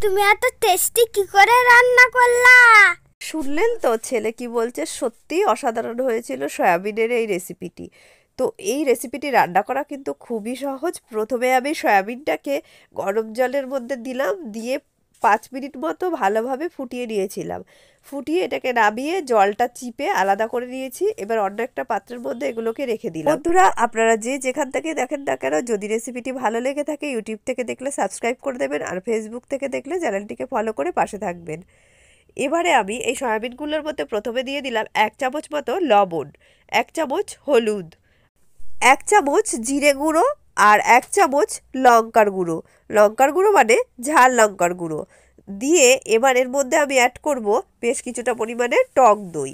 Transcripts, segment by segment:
তুমি এত টেস্টি কি করে রান্না করলা? শুনলেন তো ছেলে কি বলছে, সত্যি অসাধারণ হয়েছিল সয়াবিনের এই রেসিপিটি। তো এই রেসিপিটি রান্না করা কিন্তু খুবই সহজ। প্রথমে আমি সয়াবিনটাকে গরম জলের মধ্যে দিলাম, দিয়ে 5 মিনিট মতো ভালোভাবে ফুটিয়ে নিয়েছিলাম। ফুটিয়ে এটাকে নামিয়ে জলটা চিপে আলাদা করে নিয়েছি। এবার অন্য একটা পাত্রের মধ্যে এগুলোকে রেখে দিলাম। বন্ধুরা, আপনারা যে যেখান থেকে দেখেন না কেন, যদি রেসিপিটি ভালো লেগে থাকে ইউটিউব থেকে দেখলে সাবস্ক্রাইব করে দেবেন, আর ফেসবুক থেকে দেখলে চ্যানেলটিকে ফলো করে পাশে থাকবেন। এবারে আমি এই সয়াবিনগুলোর মধ্যে প্রথমে দিয়ে দিলাম 1 চামচ মতো লবণ, 1 চামচ হলুদ, 1 চামচ জিরে গুঁড়ো, আর 1 চামচ লঙ্কার গুঁড়ো। লঙ্কার গুঁড়ো মানে ঝাল লঙ্কার গুঁড়ো দিয়ে এবার এর মধ্যে আমি অ্যাড করব বেশ কিছুটা পরিমাণে টক দই।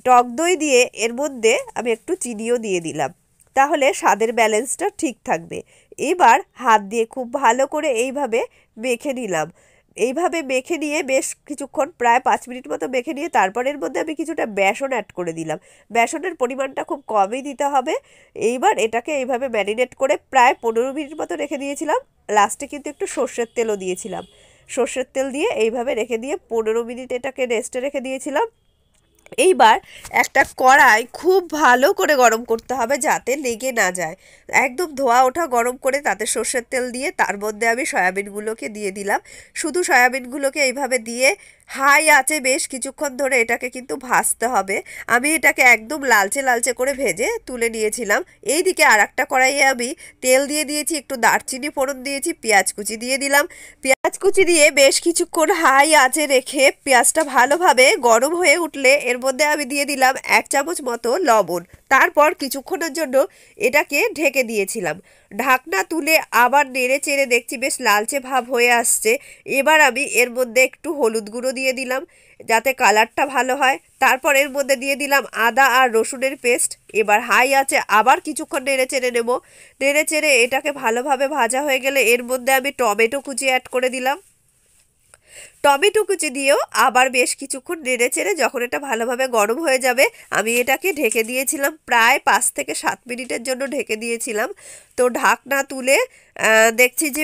টক দই দিয়ে এর মধ্যে আমি একটু চিনিও দিয়ে দিলাম, তাহলে স্বাদের ব্যালেন্সটা ঠিক থাকবে। এবার হাত দিয়ে খুব ভালো করে এইভাবে মেখে নিলাম। এইভাবে মেখে নিয়ে বেশ কিছুক্ষণ, প্রায় 5 মিনিট মতো মেখে নিয়ে তারপর এর মধ্যে আমি কিছুটা বেসন অ্যাড করে দিলাম। বেসনের পরিমাণটা খুব কমই দিতে হবে। এইবার এটাকে এইভাবে ম্যারিনেট করে প্রায় 15 মিনিট মতো রেখে দিয়েছিলাম। লাস্টে কিন্তু একটু সর্ষের তেলও দিয়েছিলাম। সর্ষের তেল দিয়ে এইভাবে রেখে দিয়ে 15 মিনিট এটাকে রেস্টে রেখে দিয়েছিলাম। এইবার একটা কড়াই খুব ভালো করে গরম করতে হবে যাতে লেগে না যায়। একদম ধোয়া ওঠা গরম করে তাতে সর্ষের তেল দিয়ে তার মধ্যে আমি সয়াবিনগুলোকে দিয়ে দিলাম। শুধু সয়াবিনগুলোকে এইভাবে দিয়ে হাই আঁচে বেশ কিছুক্ষণ ধরে এটাকে কিন্তু ভাজতে হবে। আমি এটাকে একদম লালচে লালচে করে ভেজে তুলে নিয়েছিলাম। এইদিকে আর একটা কড়াইয়ে আমি তেল দিয়ে দিয়েছি, একটু দারচিনি ফোড়ন দিয়েছি, পেঁয়াজ কুচি দিয়ে দিলাম। পেঁয়াজ কুচি দিয়ে বেশ কিছুক্ষণ হাই আঁচে রেখে পেঁয়াজটা ভালোভাবে গরম হয়ে উঠলে এর মধ্যে আমি দিয়ে দিলাম 1 চামচ মতো লবণ। তারপর কিছুক্ষণের জন্য এটাকে ঢেকে দিয়েছিলাম। ঢাকনা তুলে আবার নেড়ে চেড়ে দেখছি বেশ লালচে ভাব হয়ে আসছে। এবার আমি এর মধ্যে একটু হলুদ গুঁড়ো দিয়ে দিলাম যাতে কালারটা ভালো হয়। তারপর এর মধ্যে দিয়ে দিলাম আদা আর রসুনের পেস্ট। এবার হাই আছে আবার কিছুক্ষণ নেড়ে চেড়ে নেব। নেড়ে চেড়ে এটাকে ভালোভাবে ভাজা হয়ে গেলে এর মধ্যে আমি টমেটো কুচি অ্যাড করে দিলাম। টমেটো কুচি দিয়েও আবার বেশ কিছুক্ষণ নেড়ে চেড়ে যখন এটা ভালোভাবে গরম হয়ে যাবে, আমি এটাকে ঢেকে দিয়েছিলাম, প্রায় 5 থেকে 7 মিনিটের জন্য ঢেকে দিয়েছিলাম। তো ঢাকনা তুলে দেখছি যে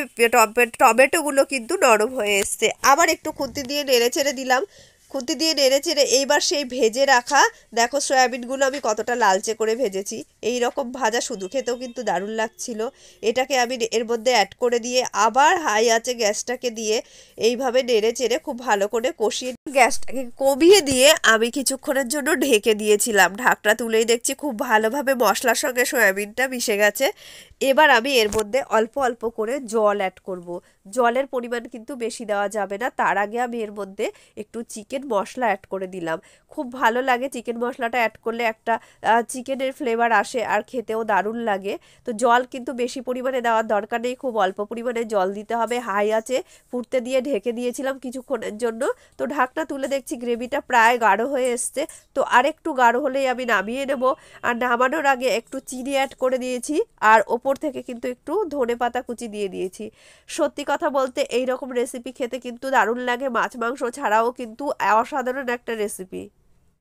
টমেটোগুলো কিন্তু নরম হয়ে এসছে। আবার একটু খুন্তি দিয়ে নেড়ে চেড়ে দিলাম। খুন্তি দিয়ে নেড়ে চেড়ে এইবার সেই ভেজে রাখা, দেখো সয়াবিনগুলো আমি কতটা লালচে করে ভেজেছি। এই রকম ভাজা শুধু খেতেও কিন্তু দারুণ লাগছিল। এটাকে আমি এর মধ্যে অ্যাড করে দিয়ে আবার হাই আঁচে গ্যাসটাকে দিয়ে এইভাবে নেড়ে চেড়ে খুব ভালো করে কষিয়ে গ্যাসটাকে কমিয়ে দিয়ে আমি কিছুক্ষণের জন্য ঢেকে দিয়েছিলাম। ঢাকনা তুলেই দেখছি খুব ভালোভাবে মশলার সঙ্গে সয়াবিনটা মিশে গেছে। এবার আমি এর মধ্যে অল্প অল্প করে জল অ্যাড করব। জলের পরিমাণ কিন্তু বেশি দেওয়া যাবে না। তার আগে আমি এর মধ্যে একটু চিকেন মশলা অ্যাড করে দিলাম। খুব ভালো লাগে চিকেন মশলাটা অ্যাড করলে, একটা চিকেনের ফ্লেভার আসে আর খেতেও দারুণ লাগে। তো জল কিন্তু বেশি পরিমাণে দেওয়ার দরকার নেই, খুব অল্প পরিমাণে জল দিতে হবে। হাই আছে ফুটতে দিয়ে ঢেকে দিয়েছিলাম কিছুক্ষণের জন্য। তো ঢাকনা তুলে দেখছি গ্রেভিটা প্রায় গাঢ় হয়ে এসছে। তো আরেকটু গাঢ় হলেই আমি নামিয়ে নেব। আর নামানোর আগে একটু চিনি অ্যাড করে দিয়েছি, আর ওপর থেকে কিন্তু একটু ধনেপাতা কুচি দিয়ে দিয়েছি। সত্যি কথা বলতে এই রকম রেসিপি খেতে কিন্তু দারুণ লাগে, মাছ মাংস ছাড়াও কিন্তু অসাধারণ একটা রেসিপি।